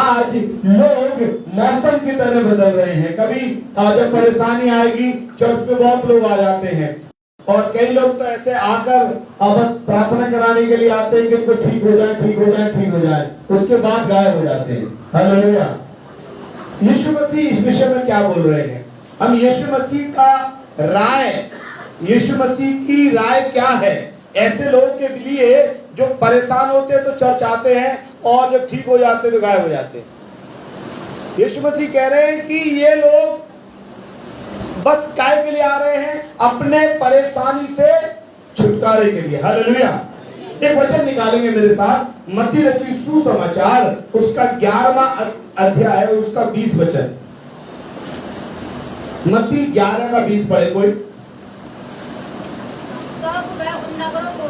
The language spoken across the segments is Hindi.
आज लोग मौसम की तरह बदल रहे हैं। कभी जब परेशानी आएगी चर्च में बहुत लोग आ जाते हैं, और कई लोग तो ऐसे आकर बस प्रार्थना कराने के लिए आते हैं कि इनको ठीक हो जाए, ठीक हो जाए, ठीक हो जाए, उसके बाद गायब हो जाते हैं। हालेलुया। यीशु मसीह इस विषय में क्या बोल रहे हैं? हम यीशु मसीह का राय, यीशु मसीह की राय क्या है ऐसे लोगों के लिए जो परेशान होते हैं तो चर्च आते हैं, और जब ठीक हो जाते हैं तो गायब हो जाते हैं। यीशु मसीह कह रहे हैं कि ये लोग बस काय के लिए आ रहे हैं? अपने परेशानी से छुटकारे के लिए। हालेलुया। एक वचन निकालेंगे मेरे साथ, मत्ती रचित सुसमाचार उसका 11वां अध्याय है, उसका 20 वचन। मत्ती 11 का 20 पढ़े कोई। तब वह उन नगरों को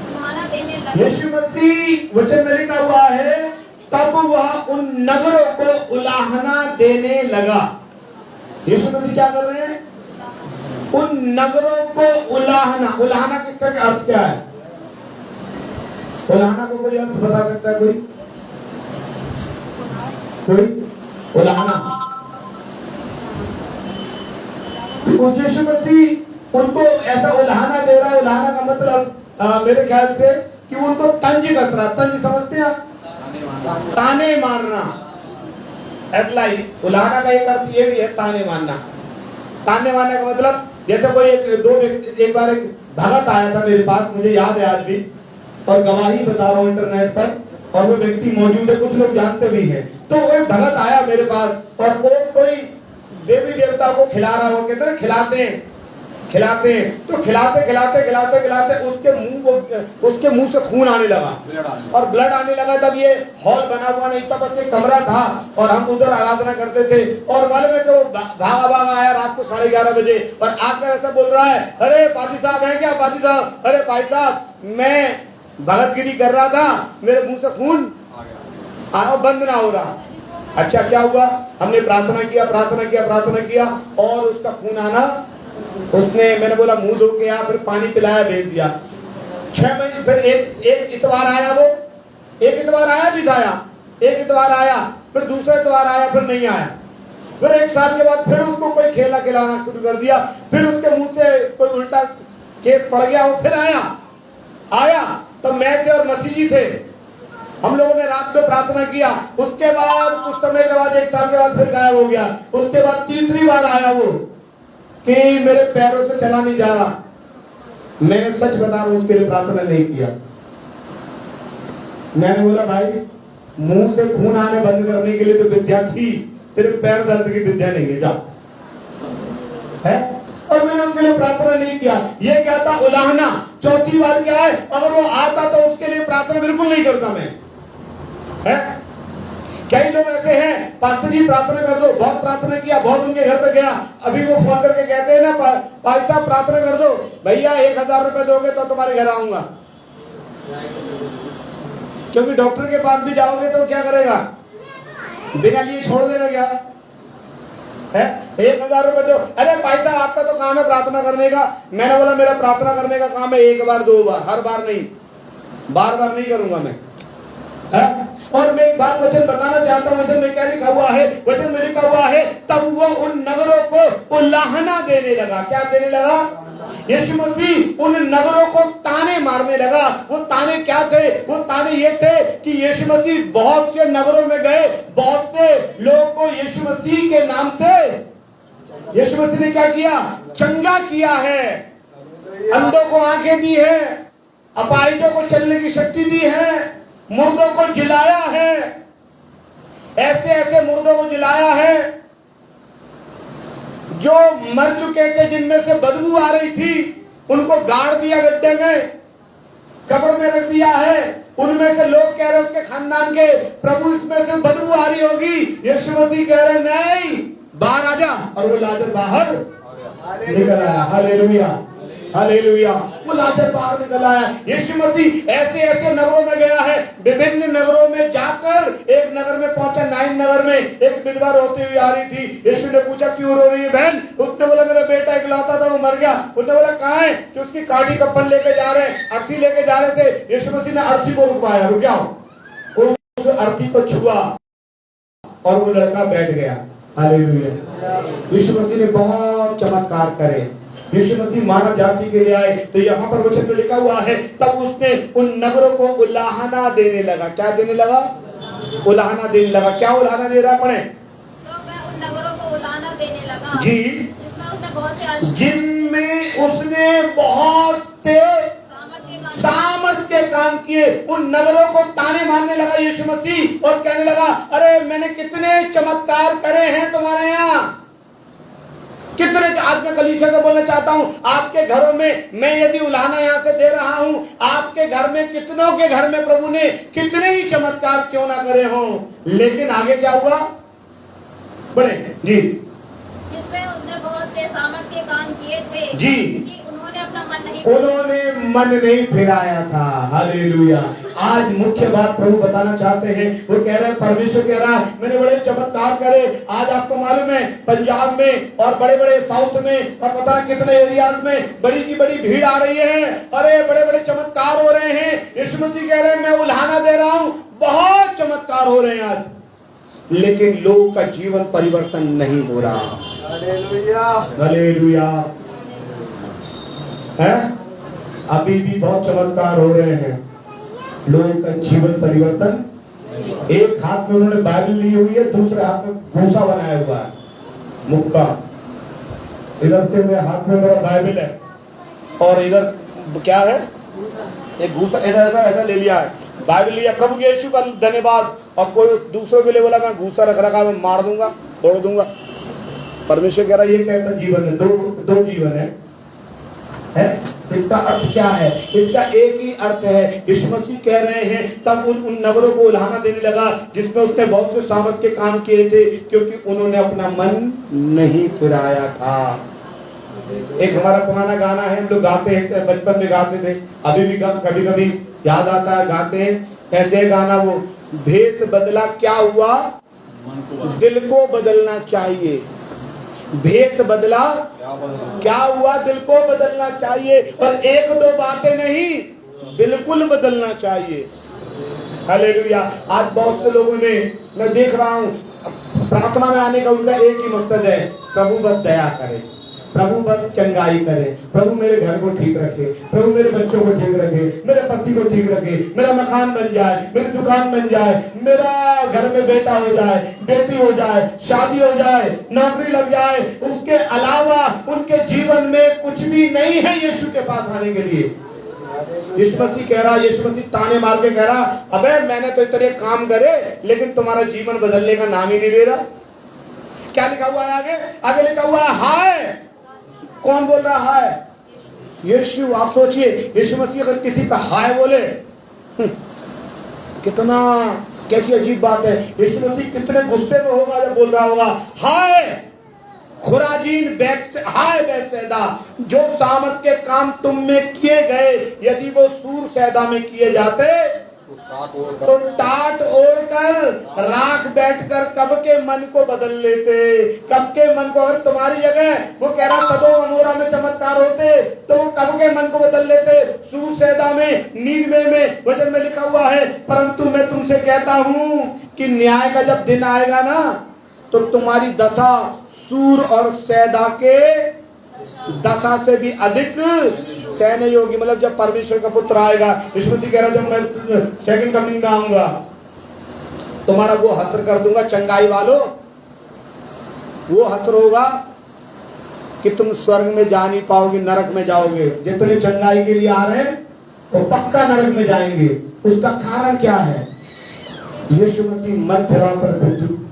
उलाहना देने लगा। यीशु मसीह वचन में लिखा हुआ है, तब वह उन नगरों को उलाहना देने लगा। यीशु मसीह क्या कर रहे हैं? उन नगरों को उलाहना। उलाहना किसका अर्थ क्या है? उलाहना को कोई अर्थ बता सकता है? कोई उलाहना। यीशु मसीह उनको ऐसा उलाहना दे रहा है। उलाहना का मतलब मेरे ख्याल से कि उनको तंज कस रहा। तंज समझते हैं? ताने मारना। उलाहना का एक अर्थ ये भी है, ताने मारना। ताने मारने का मतलब जैसे कोई एक बार एक भगत आया था मेरे पास, मुझे याद है आज भी, और गवाही बता रहा हूँ इंटरनेट पर, और वो व्यक्ति मौजूद है, कुछ लोग जानते भी हैं। तो वो एक भगत आया मेरे पास, और वो कोई देवी देवता को खिला रहा, वो कहते हैं खिलाते हैं, तो खिलाते उसके मुंह से खून आने लगा और ब्लड आने लगा। तब ये हॉल बना हुआ नहीं था, बस एक कमरा था, और हम उधर आराधना करते थे। और मालूम है कि वो भागा आया रात को 11:30 बजे, और आकर ऐसा बोल रहा है, अरे पादी साहब है क्या? पादी साहब, अरे भाई साहब, मैं भगतगिरी कर रहा था, मेरे मुंह से खून बंद ना हो रहा। अच्छा, क्या हुआ? हमने प्रार्थना किया, और उसका खून आना, मैंने बोला मुंह धो के आ, फिर पानी पिलाया, भेज दिया। 6 महीने फिर एक इतवार आया, वो एक इतवार आया भी था, एक इतवार आया, फिर दूसरा इतवार आया, फिर नहीं आया। फिर 1 साल के बाद फिर उसको कोई खेला खिलाना शुरू कर दिया, फिर उसके मुंह से कोई उल्टा केस पड़ गया, वो फिर आया। तो मैं थे और मसीह जी थे, हम लोगों ने रात में प्रार्थना किया। उसके बाद कुछ समय के बाद 1 साल के बाद फिर गायब हो गया। उसके बाद तीसरी बार आया वो कि मेरे पैरों से चला नहीं जा रहा। मैंने सच बता रहा हूं, उसके लिए प्रार्थना नहीं किया। मैंने बोला भाई, मुंह से खून आने बंद करने के लिए तो विद्या थी, तेरे पैर दर्द की विद्या नहीं है, जा है। और मैंने उसके लिए प्रार्थना नहीं किया। ये क्या था? उलाहना। चौथी बार क्या है? अगर वो आता तो उसके लिए प्रार्थना बिल्कुल नहीं करता मैं, है। कई लोग ऐसे हैं, पास्टर जी प्रार्थना कर दो, बहुत प्रार्थना किया, बहुत उनके घर पे गया, अभी वो फोन करके कहते हैं ना, भाई साहब प्रार्थना कर दो, भैया 1000 रुपए दोगे तो तुम्हारे घर आऊंगा। क्योंकि डॉक्टर के पास भी जाओगे तो क्या करेगा? बिना लिए छोड़ देगा क्या? है 1000 रुपए दो। अरे भाई साहब आपका तो काम है प्रार्थना करने का। मैंने बोला मेरा प्रार्थना करने का काम है 1 बार 2 बार, हर बार नहीं, बार नहीं करूंगा मैं, है? और मैं एक बात वचन बताना चाहता हूं। वचन में क्या लिखा हुआ है? वचन में लिखा हुआ है, तब वो उन नगरों को उलाहना देने लगा। क्या देने लगा? यीशु मसीह उन नगरों को ताने मारने लगा। वो ताने क्या थे? वो ताने ये थे कि यीशु मसीह बहुत से नगरों में गए, बहुत से लोगों को यीशु मसीह के नाम से यीशु मसीह ने क्या किया? चंगा किया है। अंधों को आंखें दी है, अपाहिजों को चलने की शक्ति दी है, मुर्दों को जिलाया है, ऐसे मुर्दों को जिलाया है जो मर चुके थे, जिनमें से बदबू आ रही थी, उनको गाड़ दिया गड्ढे में, कब्र में रख दिया है। उनमें से लोग कह रहे उसके खानदान के, प्रभु इसमें से बदबू आ रही होगी। यीशु मसीह कह रहे नहीं, बाहर आ जा, और वो लाजर बाहर निकल आया। Hallelujah, hallelujah. वो लाजर बाहर निकल आया। यीशु मसीह ऐसे नगरों में गया है, विभिन्न नगरों में जाकर एक नगर में पहुंचा, नाइन नगर में एक विधवा रोती हुई आ रही थी। यीशु ने पूछा क्यों रो रही है बहन? उसने बोला मेरा बेटा इकलौता था, वो मर गया। उसने बोला कहाँ है? कि उसकी काटी कप्पन लेके जा रहे, अर्थी लेके जा रहे थे। यीशु मसीह ने अर्थी को रुकवाया, रुक जाओ, उस अर्थी को छुआ। और वो लड़का बैठ गया। हालेलुया। यीशु मसीह ने बहुत चमत्कार करे। यीशु मसीह मानव जाति के लिए आए, तो यहाँ पर वचन में लिखा हुआ है, तब उसने उन नगरों को उलाहना देने लगा। क्या देने लगा? उलाहना देने लगा। क्या उलाहना दे रहा? पढ़े। तो मैं उन नगरों को उलाहना देने लगा जी, जिसमें उसने बहुत से जिनमें उसने बहुत से सामर्थ के काम किए। उन नगरों को ताने मारने लगा यीशु मसीह और कहने लगा, अरे मैंने कितने चमत्कार करे हैं तुम्हारे यहाँ, कितने। आज मैं कलीसिया को बोलना चाहता हूँ, आपके घरों में मैं यदि उलाहना यहाँ से दे रहा हूँ, आपके घर में कितनों के घर में प्रभु ने कितने ही चमत्कार क्यों ना करे हों, लेकिन आगे क्या हुआ? बड़े जी, जिसमें उसने बहुत से सामर्थ्य के काम किए थे जी, कि उन्होंने मन नहीं फिराया था। हालेलुया। आज मुख्य बात प्रभु बताना चाहते हैं, वो कह रहे हैं, परमेश्वर कह रहा है मैंने बड़े चमत्कार करे। आज आपको मालूम है पंजाब में और बड़े बड़े साउथ में और पता नहीं कितने एरियाज में बड़ी की बड़ी भीड़ आ रही है। अरे बड़े बड़े चमत्कार हो रहे हैं। यीशु मसीह कह रहे हैं मैं उलाहना दे रहा हूँ, बहुत चमत्कार हो रहे हैं आज, लेकिन लोगों का जीवन परिवर्तन नहीं हो रहा। हालेलुया। हालेलुया। है अभी भी बहुत चमत्कार हो रहे हैं, लोगों का जीवन परिवर्तन। एक हाथ में उन्होंने बाइबल ली हुई है, दूसरे हाथ में भूसा बनाया हुआ है, मुक्का। इधर से मेरे हाथ में मेरा बाइबल है और इधर क्या है? एक भूसा। इधर ऐसा ले लिया है, बाइबल लिया, प्रभु यीशु का धन्यवाद, और कोई दूसरों के लिए बोला मैं भूसा रख रखा, मैं मार दूंगा, तोड़ दूंगा। परमेश्वर कह रहा है ये कैसा जीवन है? दो जीवन है। इसका अर्थ क्या है? इसका एक ही अर्थ है। यीशु मसीह कह रहे हैं तब उन नगरों को उलाहना देने लगा जिसमें उसने बहुत से सामर्थ के काम किए थे, क्योंकि उन्होंने अपना मन नहीं फिराया था। एक हमारा पुराना गाना है, हम लोग गाते हैं, बचपन में गाते थे, अभी भी कभी कभी याद आता है, गाते हैं। कैसे गाना वो? भेष बदला क्या हुआ, दिल को बदलना चाहिए। भेष बदला क्या हुआ, दिल को बदलना चाहिए। और एक दो बातें नहीं, बिल्कुल बदलना चाहिए। हालेलुया। आज बहुत से लोगों ने, मैं देख रहा हूँ, प्रार्थना में आने का उनका एक ही मकसद है, प्रभु बस दया करे, प्रभु बस चंगाई करे, प्रभु मेरे घर को ठीक रखे, प्रभु मेरे बच्चों को ठीक रखे, मेरे पति को ठीक रखे, मेरा मकान बन जाए, मेरी दुकान बन जाए, मेरा घर में बेटा हो जाए, बेटी हो जाए, शादी हो जाए, नौकरी लग जाए। उसके अलावा उनके जीवन में कुछ भी नहीं है यीशु के पास आने के लिए। यीशु मसीह कह रहा, यीशु मसीह ताने मार के कह रहा, अबे मैंने तो इतने काम करे लेकिन तुम्हारा जीवन बदलने का नाम ही नहीं ले रहा। क्या लिखा हुआ है आगे? आगे लिखा हुआ है हाय। कौन बोल रहा है? यीशु। आप सोचिए, यीशु मसीह अगर किसी पे हाय बोले, कितना, कैसी अजीब बात है। यीशु मसीह कितने गुस्से में होगा जब बोल रहा होगा हाय खुराजीन, हाय बैतसैदा, जो सामर्थ के काम तुम में किए गए, यदि वो सूर सैदा में किए जाते तो टाट ओढ़ कर राख बैठकर कब के मन को बदल लेते। कब के मन को, अगर तुम्हारी जगह वो कह रहा सदोम अमोरा में चमत्कार होते तो वो कब के मन को बदल लेते। सूर सैदा में, नीनवे में वचन में लिखा हुआ है, परंतु मैं तुमसे कहता हूं कि न्याय का जब दिन आएगा ना, तो तुम्हारी दशा सूर और सैदा के दशा से भी अधिक सहने योगी। मतलब जब परमेश्वर का पुत्र आएगा, यीशु मसीह कह रहा जब मैं सेकंड कमिंग में आऊंगा, तुम्हारा वो हस्र कर दूंगा चंगाई वालों। वो हस्र होगा कि तुम स्वर्ग में जा नहीं पाओगे, नरक में जाओगे। जितने चंगाई के लिए आ रहे हैं वो पक्का नरक में जाएंगे। उसका कारण क्या है? यीशु मसीह मन फिरा पर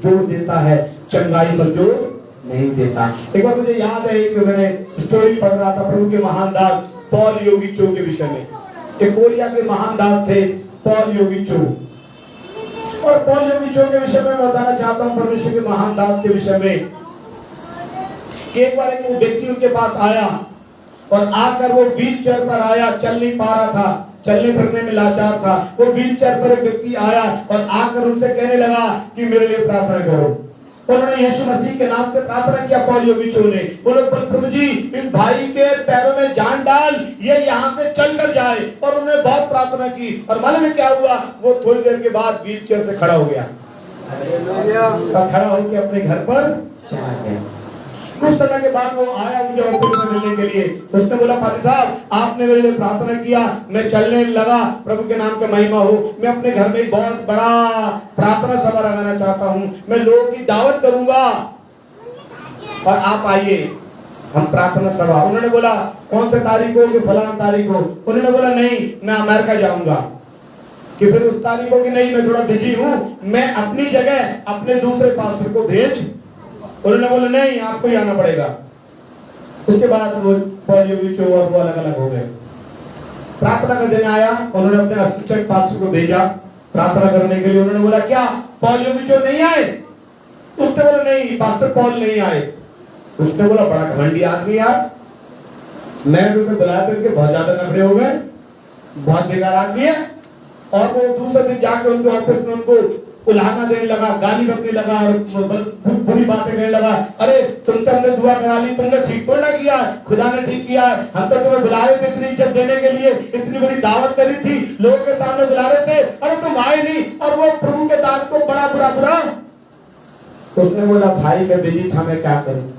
जोर देता है, चंगाई पर जोर नहीं देता। एक बार मुझे याद है कि मैंने स्टोरी पढ़ रहा था प्रभु के महान दास पॉल योगिचो के विषय में। एक कोरिया के महान दास थे पॉल योगिचो, और पॉल योगिचो के विषय में बताना चाहता हूँ, परमेश्वर के महान दास के विषय में, कि एक बार एक व्यक्ति उनके पास आया और आकर वो व्हील चेयर पर आया, चल नहीं पा रहा था, चलने फिरने में लाचार था। वो व्हील चेयर पर एक व्यक्ति आया और आकर उनसे कहने लगा कि मेरे लिए प्रार्थना करो। उन्होंने यीशु मसीह के नाम से प्रार्थना किया पॉल योगिचो ने। बोले प्रभु जी इस भाई के पैरों में जान डाल, ये यहाँ से चल कर जाए। और उन्होंने बहुत प्रार्थना की, और मालूम है क्या हुआ? वो थोड़ी देर के बाद व्हील चेयर से खड़ा हो गया। और खड़ा होकर अपने घर पर चला गया। कुछ समय के बाद वो आया उनके ऑफिस में मिलने के लिए। उसने बोला पादी साहब आपने मेरे लिए प्रार्थना किया, मैं चलने लगा, प्रभु के नाम की महिमा हो। मैं अपने घर में बहुत बड़ा प्रार्थना सभा लगाना चाहता हूँ, मैं लोगों की दावत करूंगा और आप आइए हम प्रार्थना सभा। उन्होंने बोला कौन से तारीख को? कि फलाना तारीख को। उन्होंने बोला नहीं मैं अमेरिका जाऊंगा। कि फिर उस तारीख को? कि नहीं मैं थोड़ा बिजी हूँ, मैं अपनी जगह अपने दूसरे पास्टर को भेज। उन्होंने बोला नहीं आपको ही आना पड़ेगा। उसके बाद वो और वो अलग अलग हो गए। प्रार्थना का दिन आया, उन्होंने अपने असिस्टेंट पास्टर को भेजा प्रार्थना करने के लिए। उन्होंने बोला क्या पॉलियोविचो नहीं आए? उसने बोला नहीं पास्टर पॉल नहीं आए। उसने बोला बड़ा घमंडी आदमी यार, मैं उसे बुलाया तो बहुत ज्यादा नखरे हो गए, बहुत बेकार आदमी है। और वो दूसरे दिन जाके उनके ऑफिस में उनको उल्हाना देने लगा, गाली बकने लगा और बुरी बातें कहने लगा। अरे तुमसे हमने दुआ करा ली, तुमने ठीक थोड़ा किया, खुदा ने ठीक किया। हम तो तुम्हें बुला रहे थे इतनी इज्जत देने के लिए, इतनी बड़ी दावत करी थी, लोगों के सामने बुला रहे थे, अरे तुम आए नहीं। और वो प्रभु के दास को बड़ा बुरा। उसने बोला भाई मैं बिजी था, मैं क्या करूं।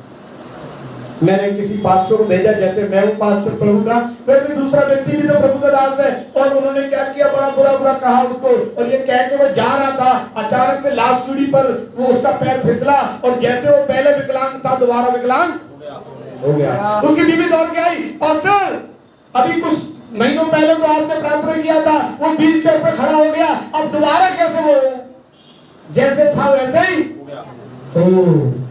मैंने किसी पास्टर को भेजा, जैसे मैं हूँ पास्टर प्रभु का, वैसे दूसरा व्यक्ति भी तो प्रभु का दास है। और उन्होंने क्या किया, बड़ा बुरा कहा उसको। और ये कह के वो जा रहा था, अचानक से लास्ट सीढ़ी पर वो उसका पैर फिसला और जैसे वो पहले विकलांग था दोबारा विकलांग हो गया। उसकी बीवी दौड़ के आई, पास्टर अभी कुछ महीनों पहले तो आपने प्रार्थना किया था, वो व्हील चेयर पर खड़ा हो गया, अब दोबारा कैसे वो जैसे था वैसे ही हो गया।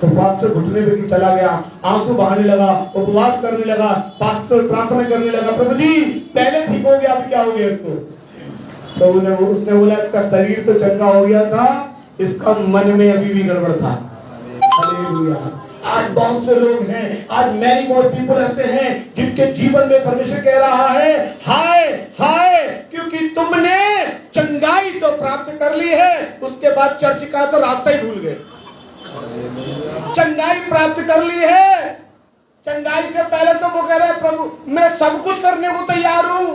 तो पास्टर घुटने पे चला गया, आंसू बहाने लगा, उपवास करने लगा, पास्टर प्रार्थना करने लगा, प्रभु जी पहले ठीक हो गया, अब क्या हो गया इसको? तो उसने बोला इसका शरीर तो चंगा हो गया था, इसका मन में अभी भी गड़बड़ था। हालेलुया। आज बहुत से लोग हैं, आज मैनी मोर पीपल ऐसे हैं जिनके जीवन में परमेश्वर कह रहा है हाय हाय, क्योंकि तुमने चंगाई तो प्राप्त कर ली है, उसके बाद चर्च का तो रास्ता ही भूल गए। चंगाई प्राप्त कर ली है, चंगाई से पहले तो वो कह रहे हैं प्रभु मैं सब कुछ करने को तैयार हूं,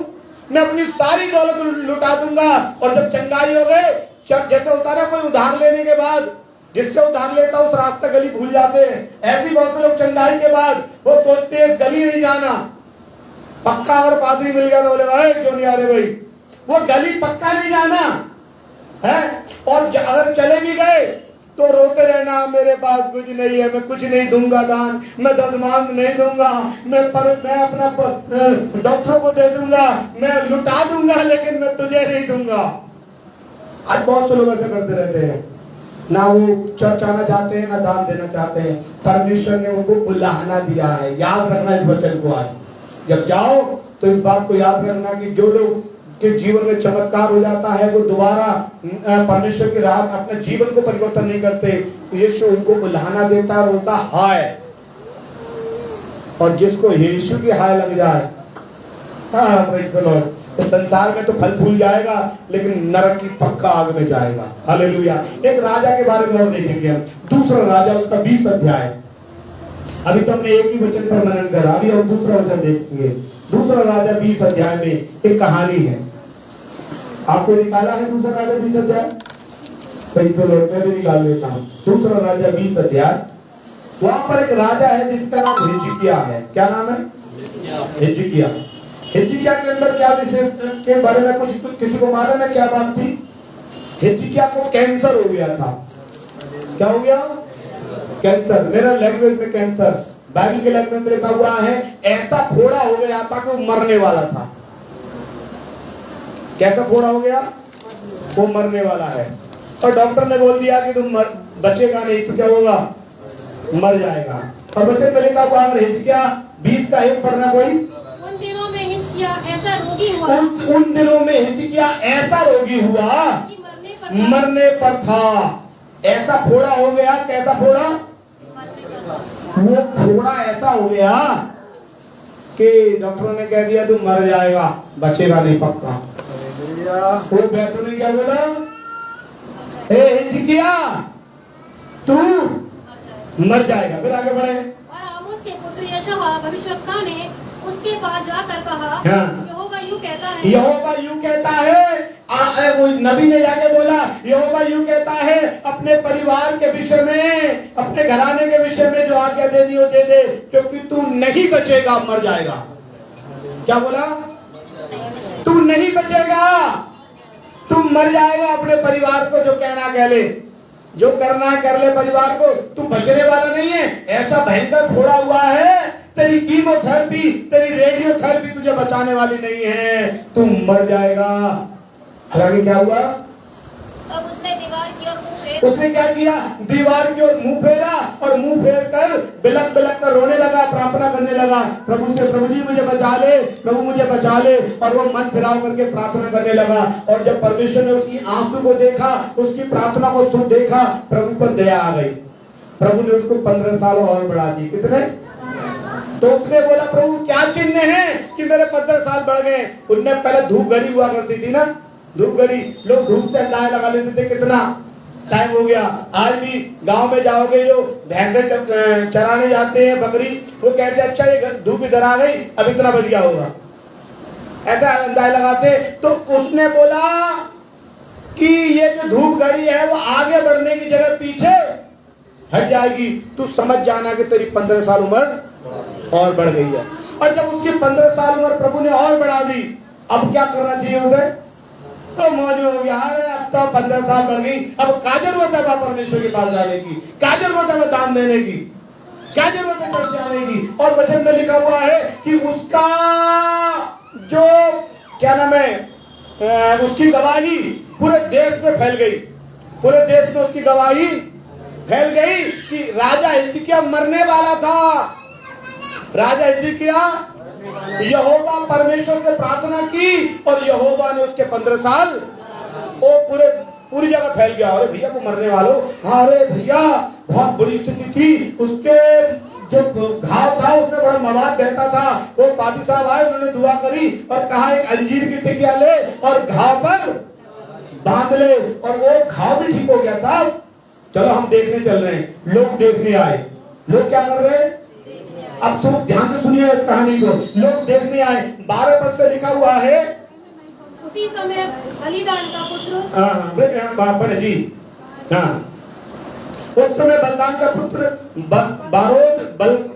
मैं अपनी सारी दौलत लुटा दूंगा। और जब चंगाई हो गए, जैसे होता है कोई उधार लेने के बाद जिससे उधार लेता उस रास्ता गली भूल जाते हैं, ऐसी बहुत से लोग चंगाई के बाद वो सोचते हैं गली नहीं जाना। पक्का अगर पादरी मिल गया तो बोलेगा क्यों नहीं आ रहे भाई, वो गली पक्का नहीं जाना है। और अगर चले भी गए तो रोते रहना मेरे पास कुछ नहीं है, मैं कुछ नहीं दूंगा दान, मैं दशमांश नहीं दूंगा, मैं अपना डॉक्टरों को दे दूंगा, मैं लुटा दूंगा, लेकिन मैं तुझे नहीं दूंगा। आज बहुत से लोग ऐसे करते रहते हैं, ना वो चर्च आना चाहते हैं, ना दान देना चाहते हैं। परमेश्वर ने उनको उल्लाहना दिया है, याद रखना इस वचन को। आज जब जाओ तो इस बात को याद रखना कि जो लोग के जीवन में चमत्कार हो जाता है वो दोबारा परमेश्वर की राह अपने जीवन को परिवर्तन नहीं करते, तो यीशु उनको उल्लाहना देता है, बोलता हाय। और जिसको यीशु की हाय लग जाए, हाँ प्रेज़ द लॉर्ड, तो संसार में तो फल फूल जाएगा लेकिन नरक की पक्का आग में जाएगा। हालेलुया। एक राजा के बारे में और देखेंगे हम, दूसरा राजा उसका 20 अध्याय। अभी तो हमने एक ही वचन पर मनन करा, अभी हम दूसरा वचन देखेंगे। दूसरा राजा 20 अध्याय में एक कहानी है, आपको निकाला है दूसरा राजा 20 अध्याय? तो मैं भी निकाल लेता हूँ। दूसरा राजा 20 अध्याय, वहां पर एक राजा है जिसका नाम हिजकिय्याह है। क्या नाम है? हिजकिय्याह। हिजकिय्याह के अंदर क्या विशेष के बारे में कुछ किसी को मालूम है क्या बात थी? हिजकिय्याह को कैंसर हो गया था। क्या हो गया? कैंसर। मेरा लैंग्वेज में कैंसर, बाइबल के लैंग्वेज में लिखा हुआ है ऐसा फोड़ा हो गया था कि वो मरने वाला था। कैसा फोड़ा हो गया? वो मरने वाला है। और डॉक्टर ने बोल दिया कि तुम बचेगा नहीं, तो क्या होगा? मर जाएगा। और वचन में लिखा हुआ, अगर हिजकिय्याह 20 का 1 पढ़ना कोई। उन दिनों में हिजकिय्याह ऐसा रोगी हुआ, उन दिनों में हिजकिय्याह ऐसा रोगी हुआ कि मरने पर था। ऐसा फोड़ा हो गया। कैसा फोड़ा? वो फोड़ा ऐसा हो गया कि डॉक्टरों ने कह दिया तू मर जाएगा, बचेगा नहीं पक्का। वो बैठो ने क्या बोला? हे हिजकिय्याह तू मर जाएगा। फिर आगे बढ़े। और आमोस के पुत्र यशायाह भविष्यवक्ता ने उसके पास जाकर कहा, हाँ। यहोवा यूं कहता है, यहोवा यूं कहता है, वो नबी ने जाके बोला, यहोवा यूं कहता है अपने परिवार के विषय में, अपने घराने के विषय में जो आज्ञा देनी हो दे दे, क्योंकि तू नहीं बचेगा, मर जाएगा। क्या बोला? तू नहीं बचेगा, तू मर जाएगा। अपने परिवार को जो कहना कह ले, जो करना है कर ले परिवार को, तू बचने वाला नहीं है। ऐसा भयंकर फोड़ा हुआ है, तेरी कीमोथेरेपी, तेरी रेडियोथेरेपी तुझे बचाने वाली नहीं है, तू मर जाएगा। हालांकि क्या हुआ? तब उसने दीवार की ओर मुंह फेर, उसने क्या किया? दीवार की ओर मुंह फेरा और मुंह फेर कर बिलक बिलक कर रोने लगा, प्रार्थना करने लगा प्रभु से, प्रभु जी मुझे बचा ले, प्रभु मुझे बचा ले। और वो मन फिराव करके प्रार्थना करने लगा। और जब परमेश्वर ने उसकी आंसू को देखा, उसकी प्रार्थना को सुन देखा, प्रभु पर दया आ गई। प्रभु ने उसको 15 साल और बढ़ा दी। कितने? तो उसने बोला, प्रभु क्या चिन्ह है कि मेरे 15 साल बढ़ गए? उनने पहले धूप घड़ी हुआ करती थी ना, धूप घड़ी, लोग धूप से अंदाजा लगा लेते थे कितना टाइम हो गया। आज भी गांव में जाओगे, जो भैंसे चराने जाते हैं बकरी, वो कहते हैं अच्छा ये धूप इधर आ गई, अब इतना बज गया होगा, ऐसा अंदाजा लगाते। तो उसने बोला कि ये जो धूप घड़ी है वो आगे बढ़ने की जगह पीछे हट जाएगी, तू समझ जाना कि तेरी 15 साल उम्र और बढ़ गई है। और जब उसकी 15 साल उम्र प्रभु ने और बढ़ा दी, अब क्या करना चाहिए उसे? तो मौज हो गया, अरे अब तो 15 साल बढ़ गई, अब क्या जरूरत है परमेश्वर के पास जाने की, क्या जरूरत है दान देने की, क्या जरूरत है चर्च जाने की। और वचन में लिखा हुआ है कि उसका जो क्या नाम है, उसकी गवाही पूरे देश में फैल गई, पूरे देश में उसकी गवाही फैल गई कि राजा हिजकिय्याह मरने वाला था। राजा हिजकिय्याह यहोवा परमेश्वर से प्रार्थना की और यहोवा ने उसके 15 साल वो पूरी जगह फैल गया। अरे भैया वो मरने वालों, अरे भैया बहुत बुरी स्थिति थी, उसके जो घाव था उसमें बड़ा मवाद बहता था। वो पादी साहब आए, उन्होंने दुआ करी और कहा एक अंजीर की टिकिया ले और घाव पर बांध ले, और वो घाव भी ठीक हो गया साहब। चलो हम देखने चल रहे हैं। लोग देखने आए। लोग क्या कर रहे हैं? अब सब ध्यान से सुनिए इस कहानी को। लोग देखने आए। 12 पद से लिखा हुआ है, उसी समय बलिदान का पुत्र, बापर जी, हाँ, उस समय बलदान का पुत्र बारोद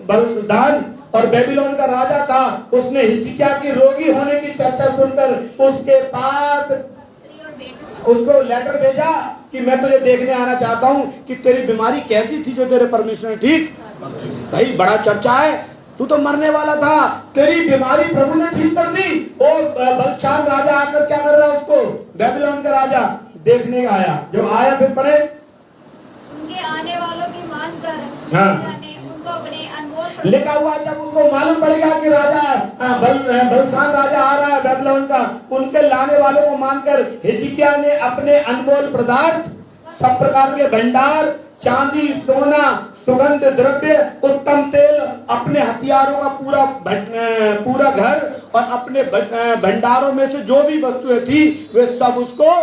बलदान और बेबीलोन का राजा था। उसने हिजकिय्याह की रोगी होने की चर्चा सुनकर उसके पास उसको लेटर भेजा कि मैं तुझे देखने आना चाहता हूँ कि तेरी बीमारी कैसी थी जो तेरे परमेश्वर ने ठीक। भाई बड़ा चर्चा है, तू तो मरने वाला था, तेरी बीमारी प्रभु ने ठीक कर दी। और बलशान राजा आकर क्या कर रहा है? उसको बेबीलोन का राजा देखने आया। जब आया फिर पढ़े, उनके आने वालों की मान कर हाँ, उनको अपने अनमोल लिखा हुआ। जब उसको मालूम पड़ गया कि राजा बलशान राजा आ रहा है बेबीलोन का, उनके लाने वालों को मानकर हिजकिय्याह ने अपने अनमोल पदार्थ, सब प्रकार के भंडार, चांदी, सोना, सुगंध द्रव्य, उत्तम तेल, अपने हथियारों का पूरा घर और अपने भंडारों में से जो भी वस्तुएं थी वे सब उसको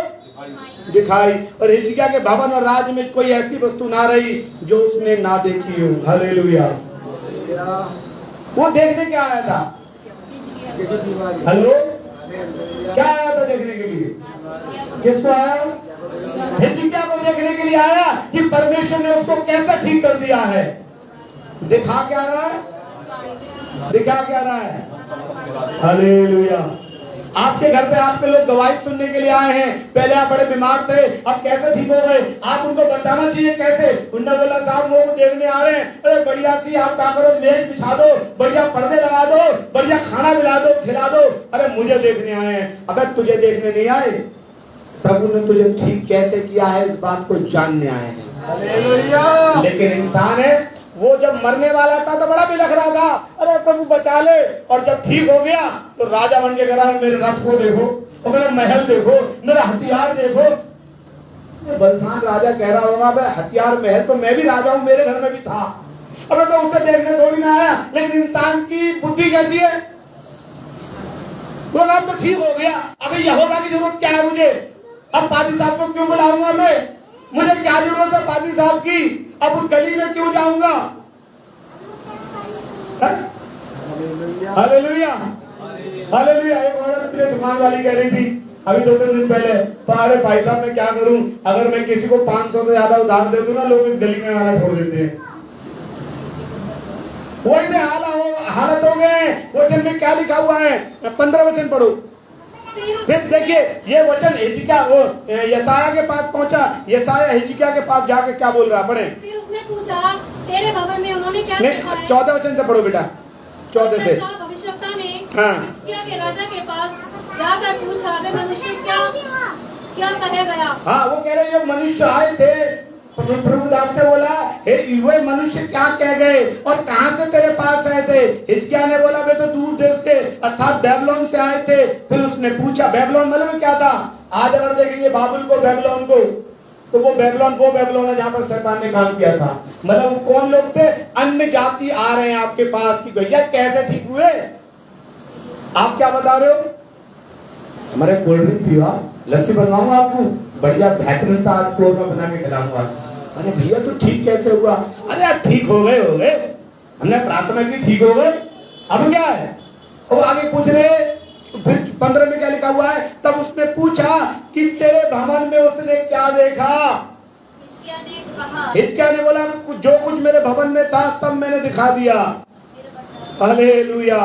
दिखाई। और हिजकिय्याह के भवन और राज में कोई ऐसी वस्तु ना रही जो उसने ना देखी हो। हालेलुया। वो देखने क्या आया था? हेलो, क्या आया था देखने के लिए? किसको आया? हिजकिय्याह को देखने के लिए आया कि परमेश्वर ने उसको कैसे ठीक कर दिया है। दिखा क्या रहा है? दिखा क्या रहा है? हालेलुया। आपके घर पे आपके लोग गवाही सुनने के लिए आए हैं। पहले आप बड़े बीमार थे, अब कैसे ठीक हो गए? आप उनको बताना चाहिए कैसे। उन्होंने बोला साहब वो देखने आ रहे हैं, अरे बढ़िया सी आप क्या करो, मेज बिछा दो, बढ़िया पर्दे लगा दो, बढ़िया खाना मिला दो, खिला दो। अरे मुझे देखने आए हैं। अबे तुझे देखने नहीं आए, प्रभु ने तुझे ठीक कैसे किया है इस बात को जानने आए हैं। लेकिन इंसान है वो जब मरने वाला था तो बड़ा बिलख रहा था, अरे प्रभु बचा ले। और जब ठीक हो गया तो राजा बन के कह रहा मेरे रथ को देखो, और मेरा महल देखो, मेरा हथियार देखो। बलशान राजा कह रहा होगा भाई हथियार महल तो मैं भी राजा हूं, मेरे घर में भी था, अब मैं उसे देखने थोड़ी ना आया। लेकिन इंसान की बुद्धि कैसी है? वो तो ठीक हो गया, अभी यहोवा की जरूरत क्या है मुझे? अब पादी साहब को क्यों बुलाऊंगा मैं? मुझे क्या जरूरत है पादी साहब की? अब उस गली में क्यों जाऊंगा? Hallelujah, hallelujah. एक औरत अपने दुकान वाली कह रही थी अभी 2-3 दिन पहले, अरे भाई साहब मैं क्या करूं, अगर मैं किसी को 500 से ज्यादा उधार दे दूं ना, लोग इस गली में आना छोड़ देते हैं। वही थे हालत हो गए। वचन में क्या लिखा हुआ है, 15 वचन पढ़ो। फिर देखिए ये वचन हिजकिय्याह वो यशायाह के पास पहुंचा। यशायाह हिजकिय्याह के पास जाके क्या बोल रहा, पढ़े। फिर उसने पूछा, तेरे भवन में उन्होंने क्या देखा है? 14 वचन से पढ़ो बेटा, 14 से। भविष्यवक्ता ने हाँ। हिजकिय्याह के राजा के पास जाकर पूछा, वे मनुष्य क्या कहे गया? हाँ, वो कह रहे जो मनुष्य आए थे, प्रभु दास ने बोला, हे वे मनुष्य क्या कह गए और कहां से तेरे पास आए थे? हिजकिय्याह ने बोला, वे तो दूर देश से अर्थात बेबीलोन से आए थे। फिर उसने पूछा, बेबीलोन मतलब क्या था? आज अगर देखेंगे बाबुल को, बेबीलोन को, तो वो बेबीलोन है जहां पर शैतान ने काम किया था। मतलब कौन लोग थे? अन्य जाति आ रहे हैं आपके पास कि भैया कैसे ठीक हुए? आप क्या बता रहे हो? हमारे कोल्ड ड्रिंक पिया, लस्सी बनवाऊंगा आपको, बढ़िया बेहतरीन सा आज कोल्ड में बना के खिलाऊंगा। अरे भैया तो ठीक कैसे हुआ? अरे यार ठीक हो गए, हमने प्रार्थना की, ठीक हो गए, अब क्या है? अब आगे पूछ रहे, फिर 15 में क्या लिखा हुआ है? तब उसने पूछा कि तेरे भवन में उसने क्या देखा? हिजकिय्याह ने बोला, जो कुछ मेरे भवन में था सब मैंने दिखा दिया। हालेलुया।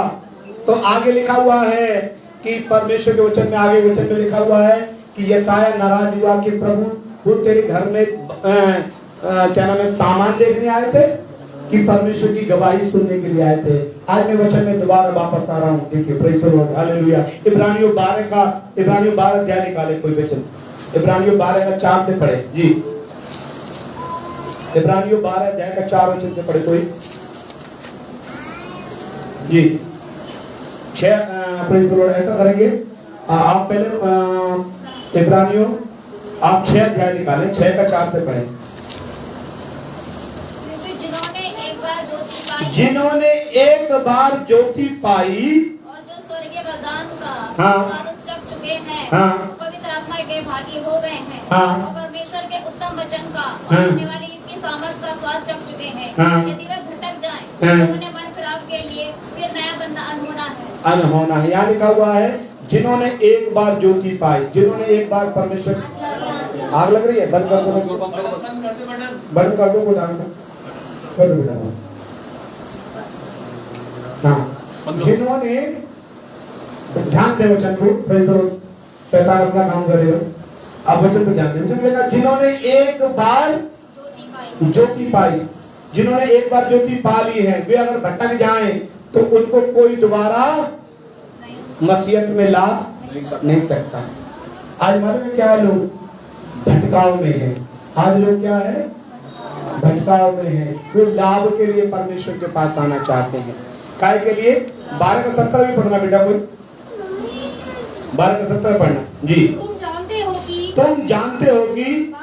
तो आगे लिखा हुआ है कि परमेश्वर के वचन में, आगे वचन में लिखा हुआ है कि यशायाह नाराज हुआ कि प्रभु वो तेरे घर में क्या नाम है, सामान देखने आए थे कि परमेश्वर की गवाही सुनने के लिए आए थे? आज मैं वचन में दोबारा वापस आ रहा हूँ। देखिए प्रेज़ द लॉर्ड, हालेलुया। इब्रानियों 12 अध्याय निकाले कोई वचन, इब्रानियों 12 का 4 से पढ़े जी। इब्रानियों 12 अध्याय का 4 वचन से पढ़े कोई जी। 6 प्रेज़ द लॉर्ड। ऐसा करेंगे, आप पहले इब्रानियों आप 6 अध्याय निकालें, 6 का 4 से पढ़ें। जिन्होंने एक बार ज्योति पाई और जो स्वर्गीय वरदान का हाँ। स्वाद चख चुके हैं, हाँ। पवित्र आत्मा के भागी हो गए हैं, हाँ। और परमेश्वर के उत्तम वचन का हाँ। और आने वाली युग की सामर्थ का स्वाद चख चुके हैं, हाँ। यदि वे भटक जाएं, हाँ। तो उन्हें मन फिराव के लिए फिर नया बनना अनहोना है। अनहोना है। यहाँ लिखा हुआ है जिन्होंने एक बार ज्योति पाई, जिन्होंने एक बार परमेश्वर। आग लग रही है, बंद कर दो, बंद कर दो, डाल दो। हाँ, जिन्होंने, ध्यान दे वचन को, शैतान अपना काम करेगा। अब वचन को ध्यान दे। जिन्होंने एक बार ज्योति पाई, जिन्होंने एक बार ज्योति पा ली है, वे अगर भटक जाएं तो उनको कोई दोबारा मसीहत में ला नहीं सकता। आज मालूम है क्या, लोग भटकाव में है। आज लोग क्या है, भटकाव में है। वो लाभ के लिए परमेश्वर के पास आना चाहते हैं। काय के लिए? 12 का 17 भी पढ़ना बेटा, कोई 12 का 17 पढ़ना जी। तुम जानते हो कि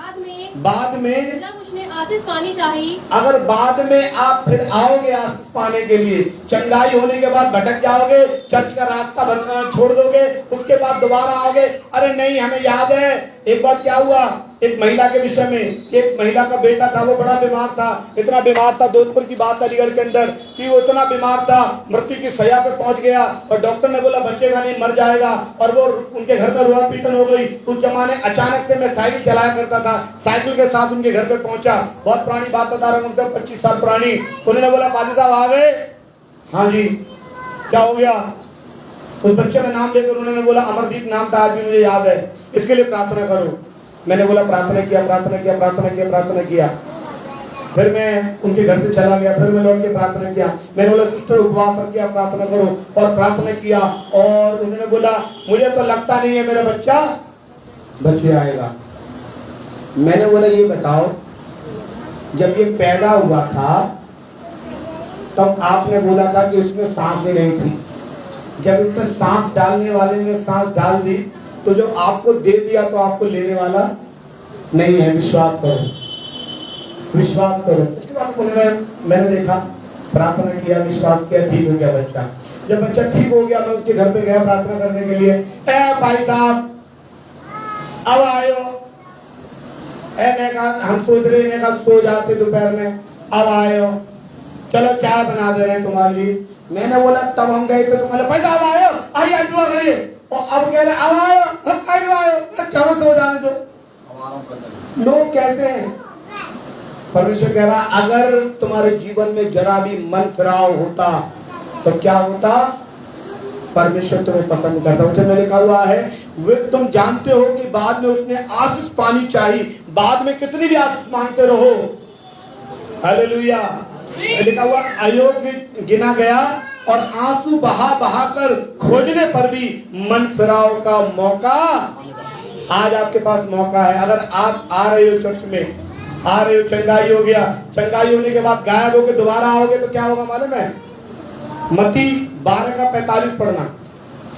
बाद में जब उसने आशीष पानी चाहिए, अगर बाद में आप फिर आओगे आशीष पाने के लिए, चंगाई होने के बाद भटक जाओगे, चर्च का रास्ता छोड़ दोगे, उसके बाद दोबारा आओगे। अरे नहीं, हमें याद है एक बार क्या हुआ, एक महिला के विषय में, कि एक महिला का बेटा था, वो बड़ा बीमार था, इतना बीमार था, जोधपुर की बात अलीगढ़ के अंदर, कि वो इतना बीमार था, मृत्यु की सैया पे पहुंच गया और डॉक्टर ने बोला बचेगा नहीं, मर जाएगा। और वो उनके घर में रोआ पीटन हो गई। उस जमाने अचानक से मैं साइकिल चलाया करता था, साइकिल के साथ उनके घर पे पहुंचा। बहुत पुरानी बात बता रहा हूँ, 25 साल पुरानी। उन्होंने बोला पादी साहब आ गए? हाँ जी। क्या हो गया? उस बच्चे का नाम लेकर उन्होंने बोला, अमरदीप नाम था, आज भी मुझे याद है, इसके लिए प्रार्थना करो। मैंने बोला प्रार्थना किया। फिर मैं उनके घर से चला गया, फिर मैं लौट के प्रार्थना किया। मैंने बोला सिस्टर उपवास रख के प्रार्थना करो, और प्रार्थना किया। और उन्होंने बोला मुझे तो लगता नहीं है मेरा बच्चा बच्चे आएगा। मैंने बोला ये बताओ, जब ये पैदा हुआ था तब आपने बोला था कि उसमें सांस ही नहीं थी। जब इसमें सांस डालने वाले ने सांस डाल दी, तो जो आपको दे दिया तो आपको लेने वाला नहीं है। विश्वास करो। उसके बाद मैंने देखा, प्रार्थना किया, विश्वास किया, ठीक हो गया बच्चा। जब बच्चा ठीक हो गया, मैं उसके घर पे गया प्रार्थना करने के लिए। भाई साहब अब आयो। हम सोच रहे हैं सो जाते दोपहर में, अब आयो, चलो चाय बना दे रहे हैं तुम्हारे लिए। मैंने बोला तब हम गए थे, तुम्हारे भाई साहब आयो, आइए दुआ करिए। और अब कह रहे अब आयो, अब कहीं आयो, चलो सो जाने दो। लोग कैसे हैं? परमेश्वर कह रहा अगर तुम्हारे जीवन में जरा भी मन फिराव होता तो क्या होता? परमेश्वर तुम्हें पसंद करता। उसे में लिखा हुआ है वे तुम जानते हो कि बाद में उसने आशीष पानी चाहिए, बाद में कितनी भी आशीष मांगते रहो। हालेलुया। लिखा हुआ अयोग्य गिना गया और आंसू बहा बहा कर खोजने पर भी मन फिराव का मौका। आज आपके पास मौका है। अगर आप आ रहे हो चर्च में, आ रहे हो, चंगाई हो गया, चंगाई होने के बाद गायब होके दोबारा आओगे तो क्या होगा मालूम है? मत्ती 12:45 पढ़ना।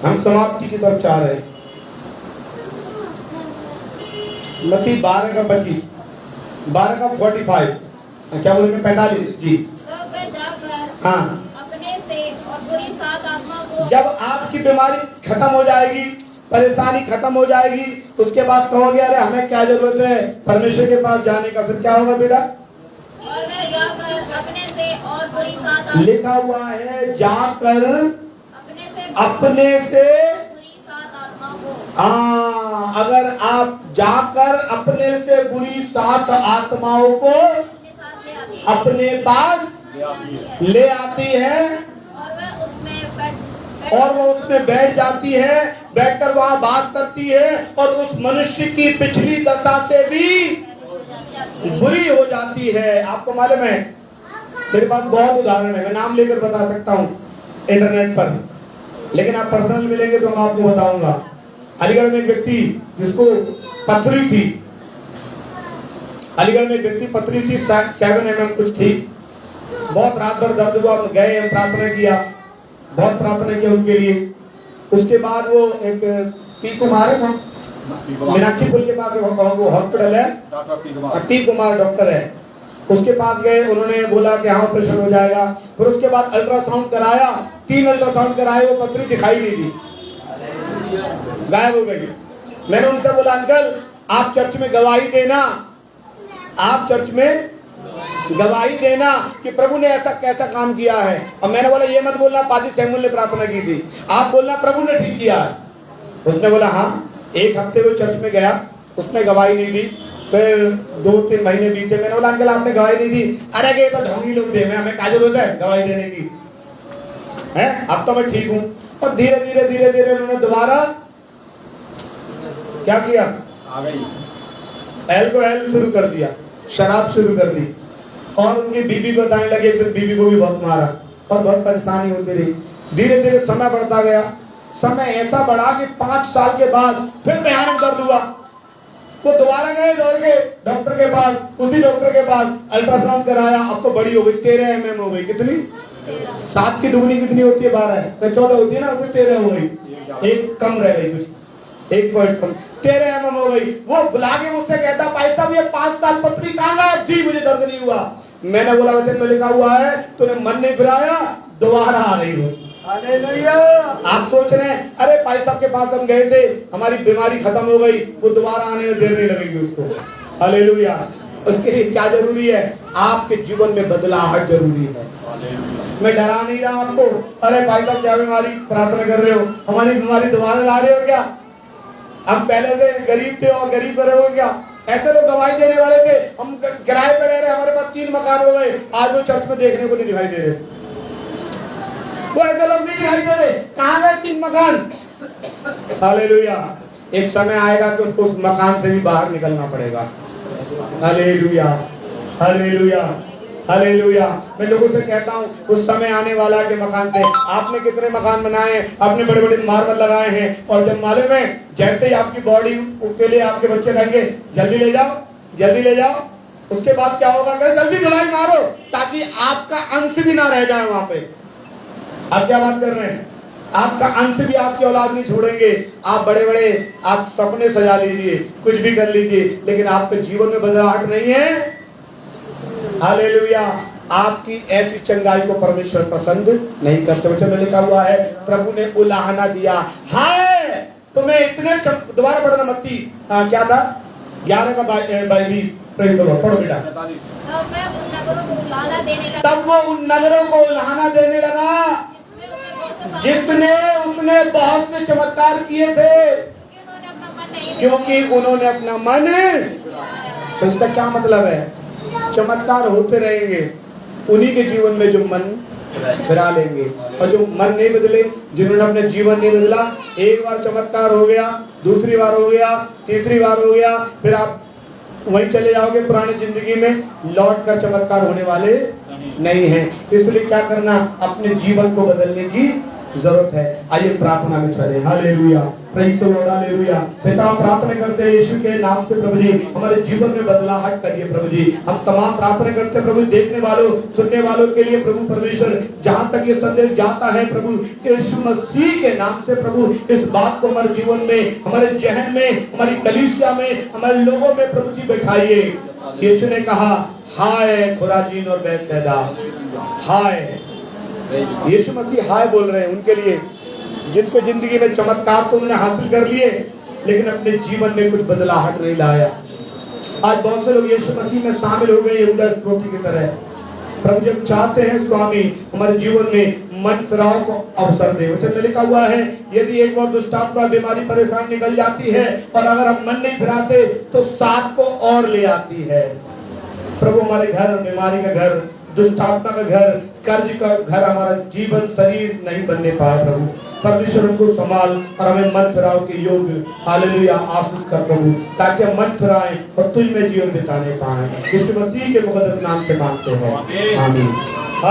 हम समाप्ति की तरफ चाह रहे हैं। मत्ती 12:25, 12:45, क्या बोलेंगे? 45 जी। तब वे जाकर हाँ, अपने से और बुरी सात आत्मा को जब आपकी बीमारी खत्म हो जाएगी, परेशानी खत्म हो जाएगी, उसके बाद कहोगे अरे हमें क्या जरूरत है परमेश्वर के पास जाने का। फिर क्या होगा बेटा? और वे जाकर अपने से और बुरी सात आत्मा लिखा हुआ है जाकर अपने से बुरी सात आत्मा को। अगर आप जाकर अपने से बुरी 7 आत्माओं को अपने साथ ले आती है अपने पास ले आती है और वो उसमें बैठ जाती है, बैठकर वहां बात करती है और उस मनुष्य की पिछली दशा से भी बुरी हो जाती है। आपको मालूम है मेरे पास बहुत उदाहरण है, मैं नाम लेकर बता सकता हूँ इंटरनेट पर, लेकिन आप पर्सनल मिलेंगे तो मैं आपको बताऊंगा। अलीगढ़ में एक व्यक्ति जिसको पथरी थी, अलीगढ़ में एक व्यक्ति पथरी थी, 7 mm कुछ थी, बहुत रात भर दर्द हुआ, गए, हम प्रार्थना किया, बहुत प्रार्थना किया उनके लिए। उसके बाद वो एक पी कुमार है, मीनाक्षी पुल के पास वो हॉस्पिटल है, पी कुमार डॉक्टर है, उसके पास गए। उन्होंने बोला कि हाँ ऑपरेशन हो जाएगा। फिर उसके बाद अल्ट्रासाउंड कराया, 3 अल्ट्रासाउंड कराए, वो पथरी दिखाई नहीं दी, गायब हो गई। मैंने उनसे बोला अंकल आप चर्च में गवाही देना, आप चर्च में गवाही देना कि प्रभु ने ऐसा कैसा काम किया है। और मैंने बोला ये मत बोलना पादी सैमुअल ने प्रार्थना की थी, आप बोलना प्रभु ने ठीक किया है। उसने बोला हाँ। 1 हफ्ते वो चर्च में गया, उसने गवाही नहीं दी। फिर 2-3 महीने बीते, मैंने बोला अंकल आपने गवाही नहीं दी। अरे ये तो ढोंगी लोग दे, हमें क्या जरूरत है गवाही देने की है, अब तो मैं ठीक हूँ। और धीरे धीरे धीरे धीरे उन्होंने दोबारा क्या किया, अल्कोहल शुरू कर दिया, शराब शुरू कर दी। और उनकी बीबी बताने लगे, फिर बीबी को भी बहुत मारा और बहुत परेशानी होती रही। धीरे धीरे समय बढ़ता गया, समय ऐसा बढ़ा कि 5 साल के बाद फिर भयानक दर्द हुआ। वो दोबारा गए दौड़ के डॉक्टर के पास, उसी डॉक्टर के पास अल्ट्रासाउंड कराया, अब तो बड़ी हो गई, 13 mm हो गई। कितनी? 7 की दुगनी कितनी होती है? 12 है, तो 14 होती है ना, 13 हो गई, एक कम रह गई, कुछ 1 पॉइंट कम, 13 mm हो गई। वो बुला के मुझसे कहता भाई साहब ये 5 साल पथरी कहाँ गायब थी, मुझे दर्द नहीं हुआ। मैंने बोला वचन में लिखा हुआ है तूने मन नहीं फिराया, दोबारा आ रही हो। हालेलुया। आप सोच रहे हैं अरे भाई साहब के पास हम गए थे, हमारी बीमारी खत्म हो गई, वो दोबारा आने में देर नहीं लगेगी उसको। हालेलुया। उसके लिए क्या जरूरी है? आपके जीवन में बदलाव जरूरी है। मैं डरा नहीं रहा आपको, अरे भाई साहब क्या बीमारी प्रार्थना कर रहे हो, हमारी बीमारी दोबारा ला रहे हो क्या? हम पहले से गरीब थे और गरीब रहे हो क्या? ऐसे लोग गवाही देने वाले थे, हम किराए पे रह रहे, हमारे पास 3 मकान हो गए, आज वो चर्च में देखने को नहीं दिखाई दे रहे। वो ऐसे लोग नहीं दिखाई दे रहे, कहाँ गए 3 मकान? हालेलुया। एक समय आएगा कि उनको उस मकान से भी बाहर निकलना पड़ेगा। Hallelujah, hallelujah, hallelujah. मैं लोगों से कहता हूँ उस समय आने वाला के मकान से। आपने कितने मकान बनाए हैं, आपने बड़े बड़े मार्बल लगाए हैं, और जब मालूम है जैसे ही आपकी बॉडी के लिए आपके बच्चे कहेंगे जल्दी ले जाओ, जल्दी ले जाओ, उसके बाद क्या होगा? जल्दी धुलाई मारो ताकि आपका अंश भी ना रह जाए वहां पे। आप क्या बात कर रहे हैं? आपका अंश भी आपकी औलाद नहीं छोड़ेंगे। आप बड़े बड़े आप सपने सजा लीजिए, कुछ भी कर लीजिए, लेकिन आपके जीवन में बदलाव नहीं है। हालेलुया। आपकी ऐसी चंगाई को परमेश्वर पसंद नहीं करते। वचन में लिखा हुआ है प्रभु ने उलाहना दिया, हाय तुम्हें इतने दोबारा पढ़ना मत्ती क्या था 11:22 पढ़ो बेटा। तब वो उन नगरों को उलाहना देने लगा जिसने उस उसने बहुत से चमत्कार किए थे क्योंकि उन्होंने अपना मन, तो इसका क्या मतलब है? चमत्कार होते रहेंगे उन्हीं के जीवन में जो मन फिरा लेंगे, और जो मन नहीं बदले, जिन्होंने अपने जीवन नहीं बदला, एक बार चमत्कार हो गया, दूसरी बार हो गया, तीसरी बार हो गया, फिर आप वहीं चले जाओगे पुरानी जिंदगी में, लौट कर चमत्कार होने वाले नहीं है। इसलिए क्या करना? अपने जीवन को बदलने की जरूरत है। आइए प्रार्थना में चले। Hallelujah, praise the Lord, hallelujah. पिता, हम प्रार्थना करते हैं यीशु के नाम से प्रभु जी, हमारे जीवन में बदलाहट करिए प्रभु जी। हम तमाम प्रार्थना करते हैं प्रभु, देखने वालों, सुनने वालों के लिए प्रभु परमेश्वर, जहां तक ये संदेश जाता है प्रभु, यीशु मसीह के नाम से प्रभु, इस बात को हमारे जीवन में, हमारे जहन में, हमारी कलीसिया में, हमारे लोगों में प्रभु जी बैठाइए। यीशु ने कहा, हाय खुराजीन और बैतसैदा, हाय। यीशु मसीह हाय बोल रहे हैं उनके लिए जिनको जिंदगी में चमत्कार तो उन्होंने हासिल कर लिए, लेकिन अपने जीवन में कुछ बदलाहट नहीं लाया। आज बहुत से लोग यीशु मसीह में शामिल हो गए यहूदा इस्करियोती की तरह। प्रभु जब चाहते हैं स्वामी हमारे जीवन में मन फिराव को अवसर दे। वचन में लिखा हुआ है, यदि एक बार दुष्टात्मा, बीमारी, परेशानी निकल जाती है और अगर हम मन नहीं फिराते तो 7 को और ले आती है। प्रभु हमारे घर, बीमारी का घर, दुष्टात्मा का घर, कर्ज का घर, हमारा जीवन शरीर नहीं बनने पाया प्रभु। परमेश्वर हमको संभाल और हमें मन फिराव के योग्य, हालेलुया, आशीष कर प्रभु, ताकि हम मन फिराएं और तुझ में जीवन बिताने पाएं। यीशु मसीह के मुकद्दस नाम से मांगते हैं, आमीन।